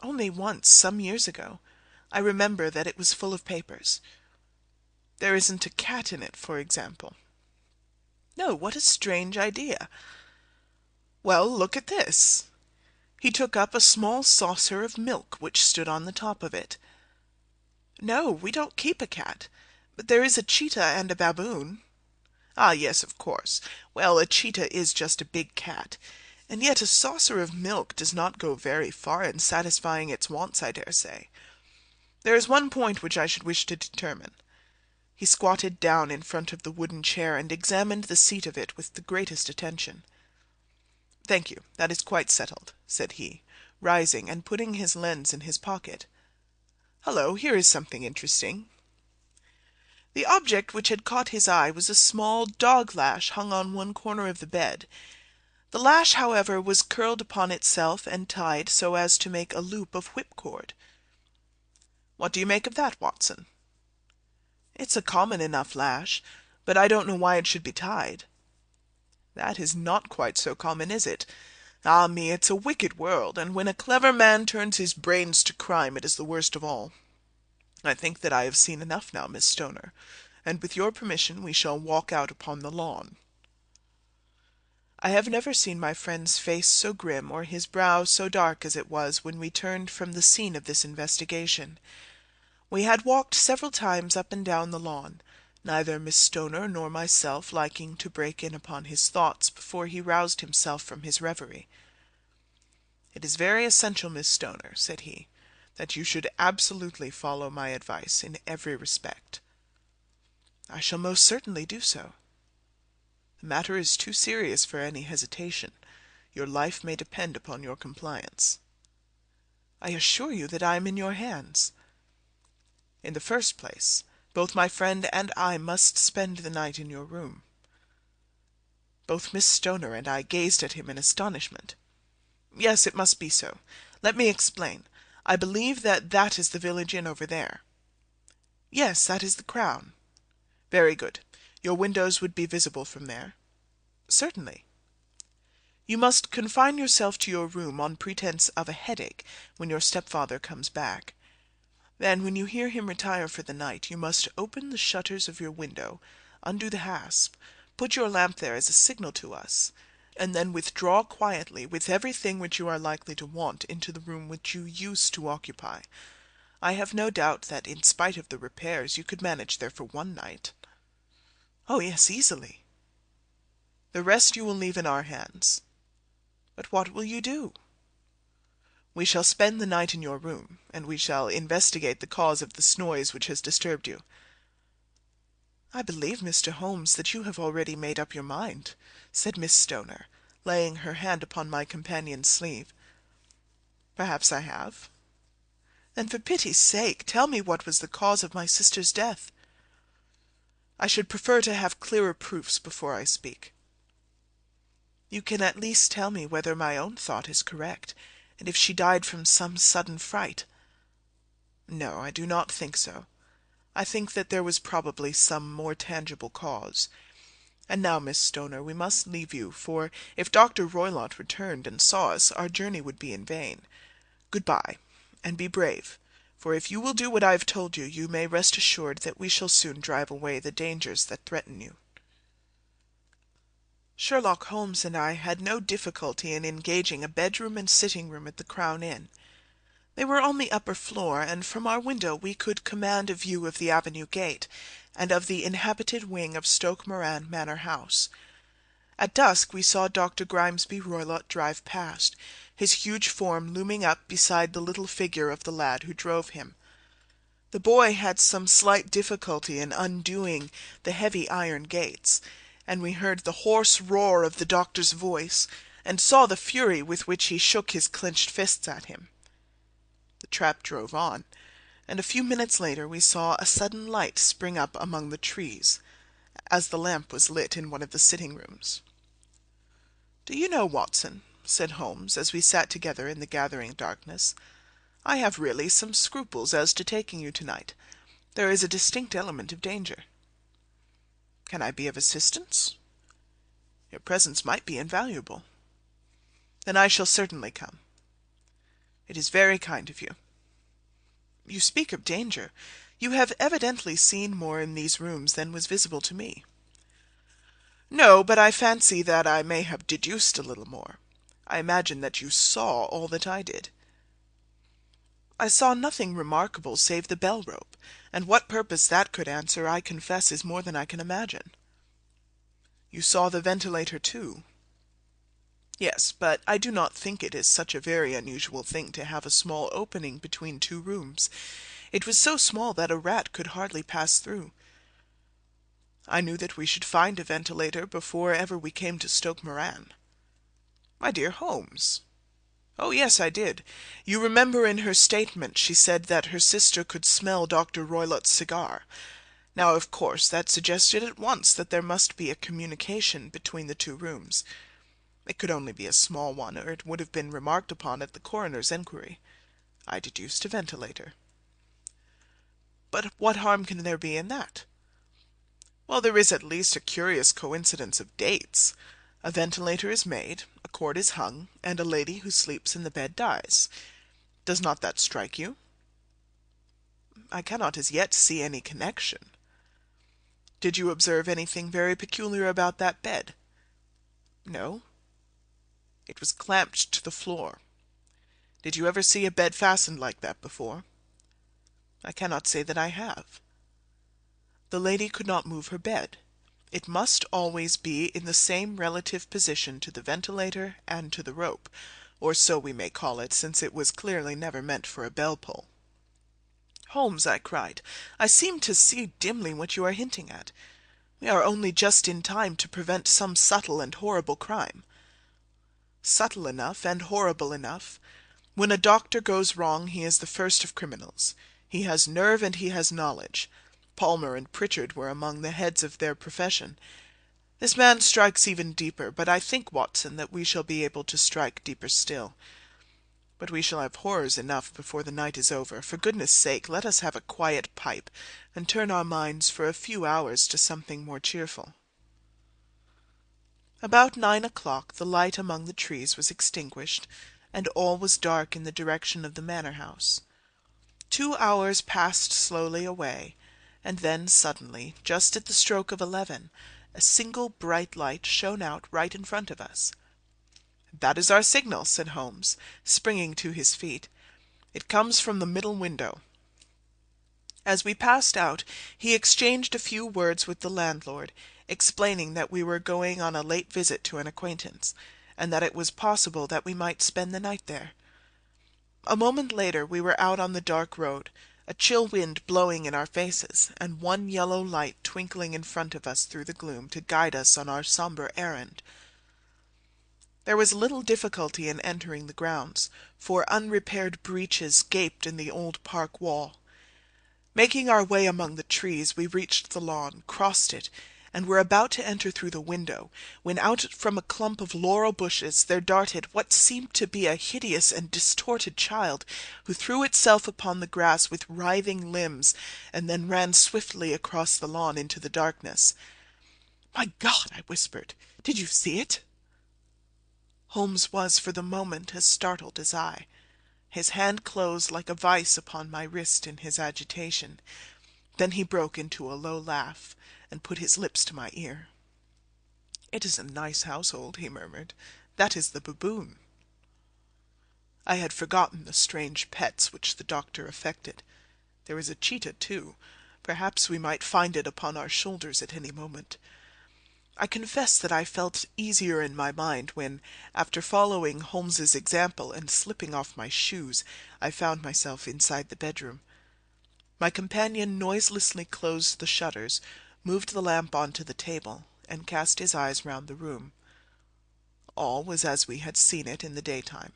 "Only once, some years ago. I remember that it was full of papers." "There isn't a cat in it, for example?" "No, what a strange idea!" "Well, look at this." He took up a small saucer of milk which stood on the top of it. "No, we don't keep a cat, but there is a cheetah and a baboon." "Ah, yes, of course. Well, a cheetah is just a big cat. And yet a saucer of milk does not go very far in satisfying its wants, I dare say. There is one point which I should wish to determine." He squatted down in front of the wooden chair and examined the seat of it with the greatest attention. "Thank you, that is quite settled," said he, rising and putting his lens in his pocket. "Hullo, here is something interesting." The object which had caught his eye was a small dog-lash hung on one corner of the bed. The lash, however, was curled upon itself and tied so as to make a loop of whipcord. "What do you make of that, Watson?" "It's a common enough lash, but I don't know why it should be tied." "That is not quite so common, is it? Ah me, it's a wicked world, and when a clever man turns his brains to crime it is the worst of all. I think that I have seen enough now, Miss Stoner, and with your permission we shall walk out upon the lawn." I have never seen my friend's face so grim or his brow so dark as it was when we turned from the scene of this investigation. We had walked several times up and down the lawn, neither Miss Stoner nor myself liking to break in upon his thoughts before he roused himself from his reverie. "It is very essential, Miss Stoner," said he, "that you should absolutely follow my advice in every respect." "I shall most certainly do so." "The matter is too serious for any hesitation. Your life may depend upon your compliance." "I assure you that I am in your hands." "In the first place, both my friend and I must spend the night in your room." Both Miss Stoner and I gazed at him in astonishment. "Yes, it must be so. Let me explain. I believe that that is the village inn over there." "Yes, that is the Crown." "Very good. Your windows would be visible from there?" "Certainly." "You must confine yourself to your room on pretence of a headache when your stepfather comes back. Then, when you hear him retire for the night, you must open the shutters of your window, undo the hasp, put your lamp there as a signal to us, and then withdraw quietly with everything which you are likely to want into the room which you used to occupy. I have no doubt that, in spite of the repairs, you could manage there for one night." "Oh yes, easily." "The rest you will leave in our hands." "But what will you do?" "We shall spend the night in your room, and we shall investigate the cause of this noise which has disturbed you." "I believe, Mr. Holmes, that you have already made up your mind," said Miss Stoner, laying her hand upon my companion's sleeve. "Perhaps I have." "Then for pity's sake tell me what was the cause of my sister's death." "I should prefer to have clearer proofs before I speak." "You can at least tell me whether my own thought is correct, and if she died from some sudden fright." "No, I do not think so. I think that there was probably some more tangible cause. And now, Miss Stoner, we must leave you, for if Dr. Roylott returned and saw us, our journey would be in vain. Good-bye, and be brave, for if you will do what I have told you, you may rest assured that we shall soon drive away the dangers that threaten you." Sherlock Holmes and I had no difficulty in engaging a bedroom and sitting-room at the Crown Inn. They were on the upper floor, and from our window we could command a view of the avenue gate, and of the inhabited wing of Stoke Moran Manor House. At dusk we saw Dr. Grimesby Roylott drive past, his huge form looming up beside the little figure of the lad who drove him. The boy had some slight difficulty in undoing the heavy iron gates, and we heard the hoarse roar of the doctor's voice, and saw the fury with which he shook his clenched fists at him. The trap drove on, and a few minutes later we saw a sudden light spring up among the trees, as the lamp was lit in one of the sitting-rooms. "Do you know, Watson," said Holmes, as we sat together in the gathering darkness, "I have really some scruples as to taking you tonight. There is a distinct element of danger." "Can I be of assistance?" "Your presence might be invaluable." "Then I shall certainly come." "It is very kind of you." "You speak of danger. You have evidently seen more in these rooms than was visible to me." "No, but I fancy that I may have deduced a little more. I imagine that you saw all that I did." "I saw nothing remarkable save the bell rope, and what purpose that could answer I confess is more than I can imagine." "You saw the ventilator too?" "Yes, but I do not think it is such a very unusual thing to have a small opening between two rooms. It was so small that a rat could hardly pass through." "I knew that we should find a ventilator before ever we came to Stoke Moran." "My dear Holmes!" "Oh, yes, I did. You remember in her statement she said that her sister could smell Dr. Roylott's cigar. Now, of course, that suggested at once that there must be a communication between the two rooms. It could only be a small one, or it would have been remarked upon at the coroner's enquiry. I deduced a ventilator." "But what harm can there be in that?" "Well, there is at least a curious coincidence of dates. A ventilator is made, a cord is hung, and a lady who sleeps in the bed dies. Does not that strike you?" "I cannot as yet see any connection." "Did you observe anything very peculiar about that bed?" "No." "It was clamped to the floor. Did you ever see a bed fastened like that before?" "I cannot say that I have." "The lady could not move her bed. It must always be in the same relative position to the ventilator and to the rope, or so we may call it, since it was clearly never meant for a bell-pull." "Holmes," I cried, "I seem to see dimly what you are hinting at. We are only just in time to prevent some subtle and horrible crime." "Subtle enough and horrible enough. When a doctor goes wrong he is the first of criminals. He has nerve and he has knowledge. Palmer and Pritchard were among the heads of their profession. This man strikes even deeper, but I think, Watson, that we shall be able to strike deeper still. But we shall have horrors enough before the night is over. For goodness' sake, let us have a quiet pipe, and turn our minds for a few hours to something more cheerful." About 9 o'clock the light among the trees was extinguished, and all was dark in the direction of the manor-house. 2 hours passed slowly away, and then suddenly, just at the stroke of 11, a single bright light shone out right in front of us. "That is our signal," said Holmes, springing to his feet. "It comes from the middle window." As we passed out he exchanged a few words with the landlord, explaining that we were going on a late visit to an acquaintance, and that it was possible that we might spend the night there. A moment later we were out on the dark road, a chill wind blowing in our faces, and one yellow light twinkling in front of us through the gloom to guide us on our sombre errand. There was little difficulty in entering the grounds, for unrepaired breaches gaped in the old park wall. Making our way among the trees, we reached the lawn, crossed it, and were about to enter through the window, when out from a clump of laurel bushes there darted what seemed to be a hideous and distorted child, who threw itself upon the grass with writhing limbs, and then ran swiftly across the lawn into the darkness. "My God!" I whispered. "Did you see it?" Holmes was for the moment as startled as I. His hand closed like a vice upon my wrist in his agitation. Then he broke into a low laugh, and put his lips to my ear. "It is a nice household," he murmured. "That is the baboon." I had forgotten the strange pets which the doctor affected. There was a cheetah too. Perhaps we might find it upon our shoulders at any moment. I confess that I felt easier in my mind when, after following Holmes's example and slipping off my shoes, I found myself inside the bedroom. My companion noiselessly closed the shutters, moved the lamp onto the table, and cast his eyes round the room. All was as we had seen it in the daytime.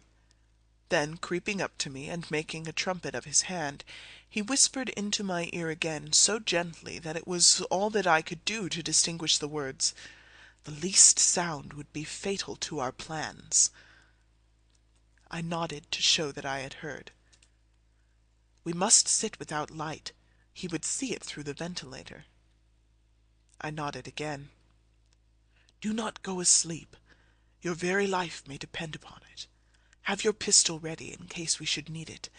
Then, creeping up to me and making a trumpet of his hand, he whispered into my ear again so gently that it was all that I could do to distinguish the words, "The least sound would be fatal to our plans." I nodded to show that I had heard. "We must sit without light. He would see it through the ventilator." I nodded again. "Do not go asleep. Your very life may depend upon it. Have your pistol ready in case we should need it.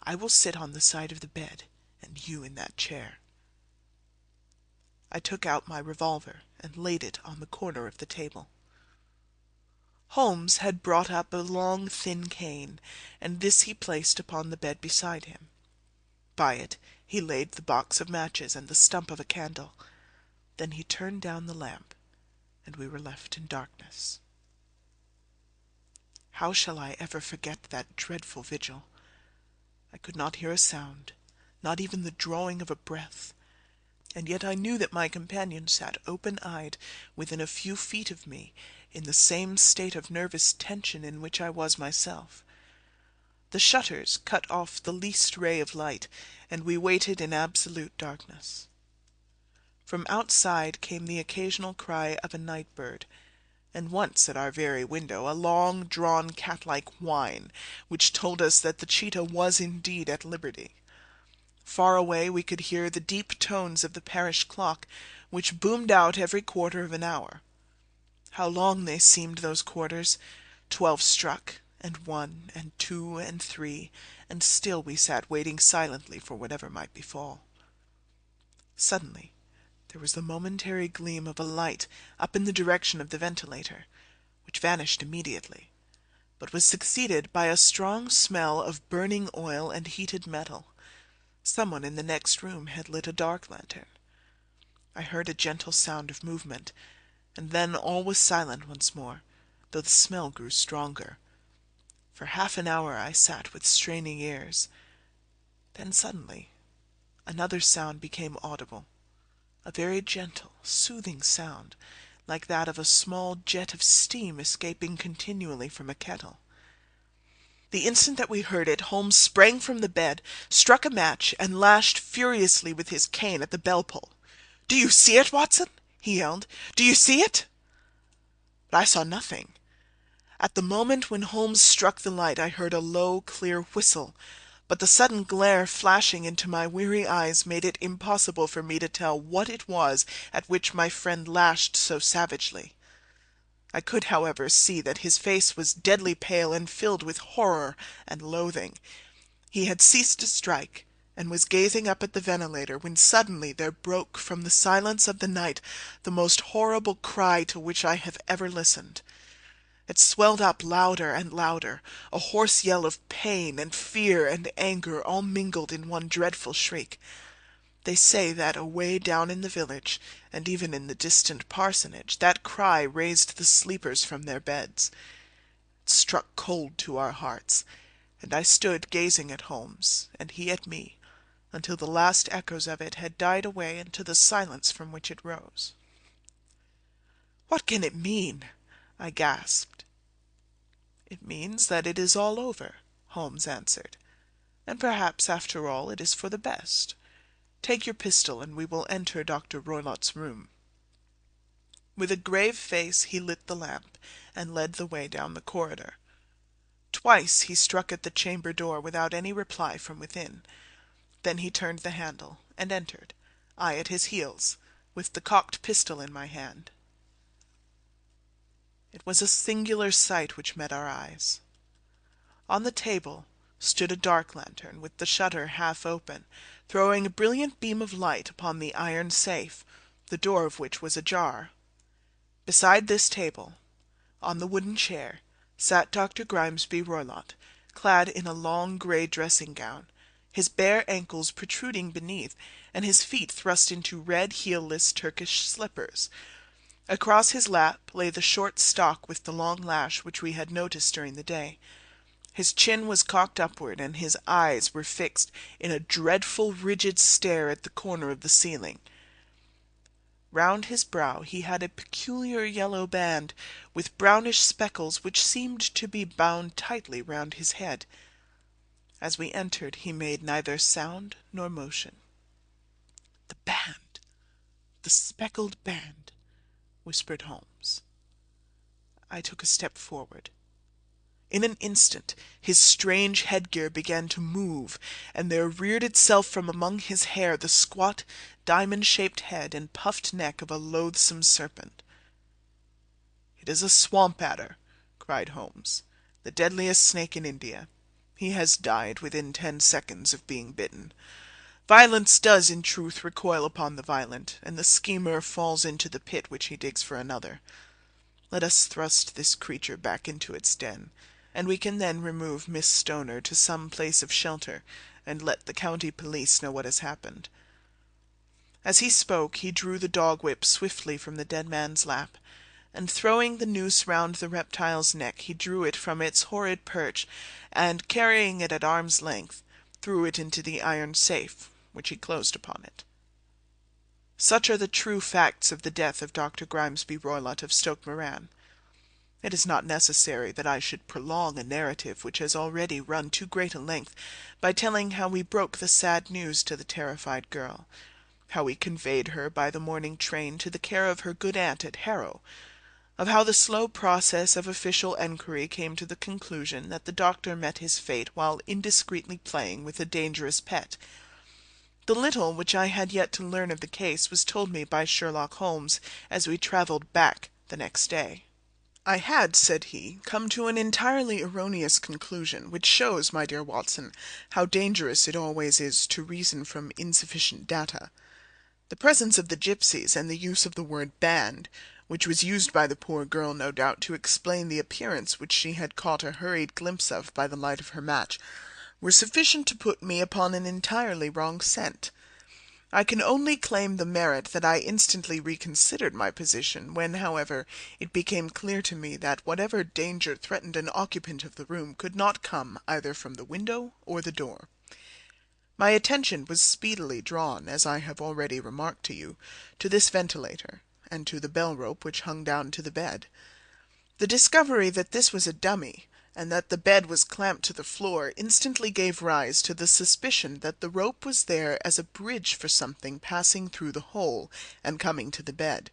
I will sit on the side of the bed, and you in that chair." I took out my revolver and laid it on the corner of the table. Holmes had brought up a long thin cane, and this he placed upon the bed beside him. By it he laid the box of matches and the stump of a candle. Then he turned down the lamp, and we were left in darkness. How shall I ever forget that dreadful vigil? I could not hear a sound, not even the drawing of a breath, and yet I knew that my companion sat open-eyed within a few feet of me, in the same state of nervous tension in which I was myself. The shutters cut off the least ray of light, and we waited in absolute darkness. From outside came the occasional cry of a night bird, and once at our very window a long-drawn cat-like whine, which told us that the cheetah was indeed at liberty. Far away we could hear the deep tones of the parish clock, which boomed out every quarter of an hour. How long they seemed, those quarters! 12 struck, and 1, and 2, and 3, and still we sat waiting silently for whatever might befall. Suddenly there was the momentary gleam of a light up in the direction of the ventilator, which vanished immediately, but was succeeded by a strong smell of burning oil and heated metal. Someone in the next room had lit a dark lantern. I heard a gentle sound of movement, and then all was silent once more, though the smell grew stronger. For half an hour I sat with straining ears. Then suddenly another sound became audible, a very gentle, soothing sound, like that of a small jet of steam escaping continually from a kettle. The instant that we heard it, Holmes sprang from the bed, struck a match, and lashed furiously with his cane at the bell-pull. "Do you see it, Watson?" he yelled. "Do you see it?" But I saw nothing. At the moment when Holmes struck the light I heard a low, clear whistle, but the sudden glare flashing into my weary eyes made it impossible for me to tell what it was at which my friend lashed so savagely. I could, however, see that his face was deadly pale and filled with horror and loathing. He had ceased to strike, and was gazing up at the ventilator, when suddenly there broke from the silence of the night the most horrible cry to which I have ever listened. It swelled up louder and louder, a hoarse yell of pain and fear and anger all mingled in one dreadful shriek. They say that away down in the village, and even in the distant parsonage, that cry raised the sleepers from their beds. It struck cold to our hearts, and I stood gazing at Holmes, and he at me, until the last echoes of it had died away into the silence from which it rose. "What can it mean?" I gasped. "It means that it is all over," Holmes answered, "and perhaps, after all, it is for the best. Take your pistol, and we will enter Dr. Roylott's room." With a grave face he lit the lamp, and led the way down the corridor. Twice he struck at the chamber door without any reply from within. Then he turned the handle, and entered, I at his heels, with the cocked pistol in my hand. It was a singular sight which met our eyes. On the table stood a dark lantern with the shutter half open, throwing a brilliant beam of light upon the iron safe, the door of which was ajar. Beside this table, on the wooden chair, sat Dr. Grimesby Roylott, clad in a long grey dressing-gown, his bare ankles protruding beneath, and his feet thrust into red heel-less Turkish slippers. Across his lap lay the short stock with the long lash which we had noticed during the day. His chin was cocked upward, and his eyes were fixed in a dreadful, rigid stare at the corner of the ceiling. Round his brow he had a peculiar yellow band, with brownish speckles which seemed to be bound tightly round his head. As we entered he made neither sound nor motion. "The band! The speckled band!" whispered Holmes. I took a step forward. In an instant his strange headgear began to move, and there reared itself from among his hair the squat, diamond-shaped head and puffed neck of a loathsome serpent. "It is a swamp adder," cried Holmes, "the deadliest snake in India. He has died within 10 seconds of being bitten. Violence does in truth recoil upon the violent, and the schemer falls into the pit which he digs for another. Let us thrust this creature back into its den, and we can then remove Miss Stoner to some place of shelter, and let the county police know what has happened." As he spoke he drew the dog-whip swiftly from the dead man's lap, and throwing the noose round the reptile's neck, he drew it from its horrid perch, and, carrying it at arm's length, threw it into the iron safe, which he closed upon it. Such are the true facts of the death of Dr. Grimesby Roylott of Stoke Moran. It is not necessary that I should prolong a narrative which has already run too great a length by telling how we broke the sad news to the terrified girl, how we conveyed her by the morning train to the care of her good aunt at Harrow, of how the slow process of official enquiry came to the conclusion that the doctor met his fate while indiscreetly playing with a dangerous pet. The little which I had yet to learn of the case was told me by Sherlock Holmes as we travelled back the next day. "I had," said he, "come to an entirely erroneous conclusion, which shows, my dear Watson, how dangerous it always is to reason from insufficient data. The presence of the gipsies, and the use of the word band, which was used by the poor girl no doubt to explain the appearance which she had caught a hurried glimpse of by the light of her match, were sufficient to put me upon an entirely wrong scent. I can only claim the merit that I instantly reconsidered my position, when, however, it became clear to me that whatever danger threatened an occupant of the room could not come either from the window or the door. My attention was speedily drawn, as I have already remarked to you, to this ventilator, and to the bell-rope which hung down to the bed. The discovery that this was a dummy, and that the bed was clamped to the floor, instantly gave rise to the suspicion that the rope was there as a bridge for something passing through the hole and coming to the bed.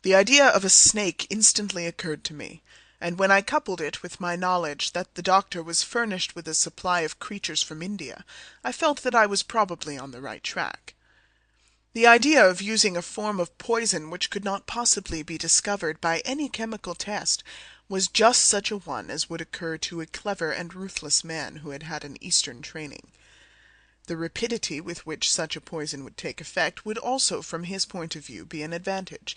The idea of a snake instantly occurred to me, and when I coupled it with my knowledge that the doctor was furnished with a supply of creatures from India, I felt that I was probably on the right track. The idea of using a form of poison which could not possibly be discovered by any chemical test was just such a one as would occur to a clever and ruthless man who had had an Eastern training. The rapidity with which such a poison would take effect would also, from his point of view, be an advantage.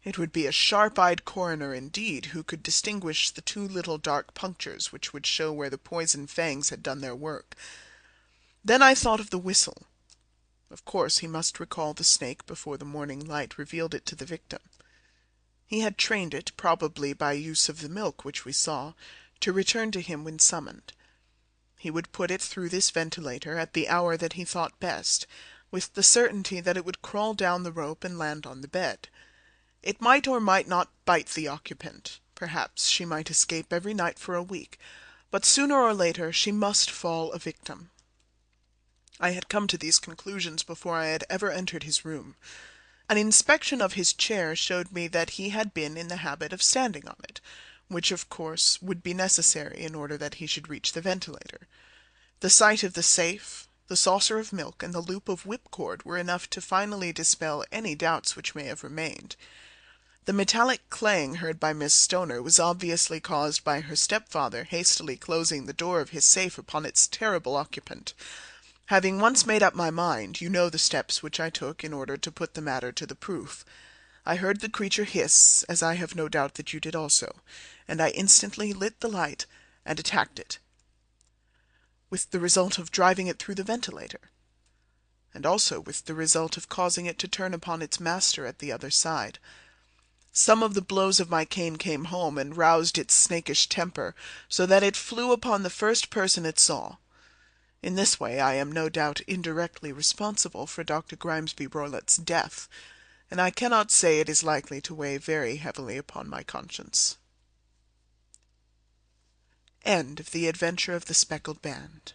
It would be a sharp-eyed coroner indeed who could distinguish the 2 little dark punctures which would show where the poison fangs had done their work. Then I thought of the whistle. Of course he must recall the snake before the morning light revealed it to the victim. He had trained it, probably by use of the milk which we saw, to return to him when summoned. He would put it through this ventilator at the hour that he thought best, with the certainty that it would crawl down the rope and land on the bed. It might or might not bite the occupant. Perhaps she might escape every night for a week, but sooner or later she must fall a victim. I had come to these conclusions before I had ever entered his room. An inspection of his chair showed me that he had been in the habit of standing on it, which of course would be necessary in order that he should reach the ventilator. The sight of the safe, the saucer of milk, and the loop of whipcord were enough to finally dispel any doubts which may have remained. The metallic clang heard by Miss Stoner was obviously caused by her stepfather hastily closing the door of his safe upon its terrible occupant. Having once made up my mind, you know the steps which I took in order to put the matter to the proof. I heard the creature hiss, as I have no doubt that you did also, and I instantly lit the light and attacked it, with the result of driving it through the ventilator, and also with the result of causing it to turn upon its master at the other side. Some of the blows of my cane came home and roused its snakish temper, so that it flew upon the first person it saw. In this way I am no doubt indirectly responsible for Dr. Grimesby Roylott's death, and I cannot say it is likely to weigh very heavily upon my conscience. End of The Adventure of the Speckled Band.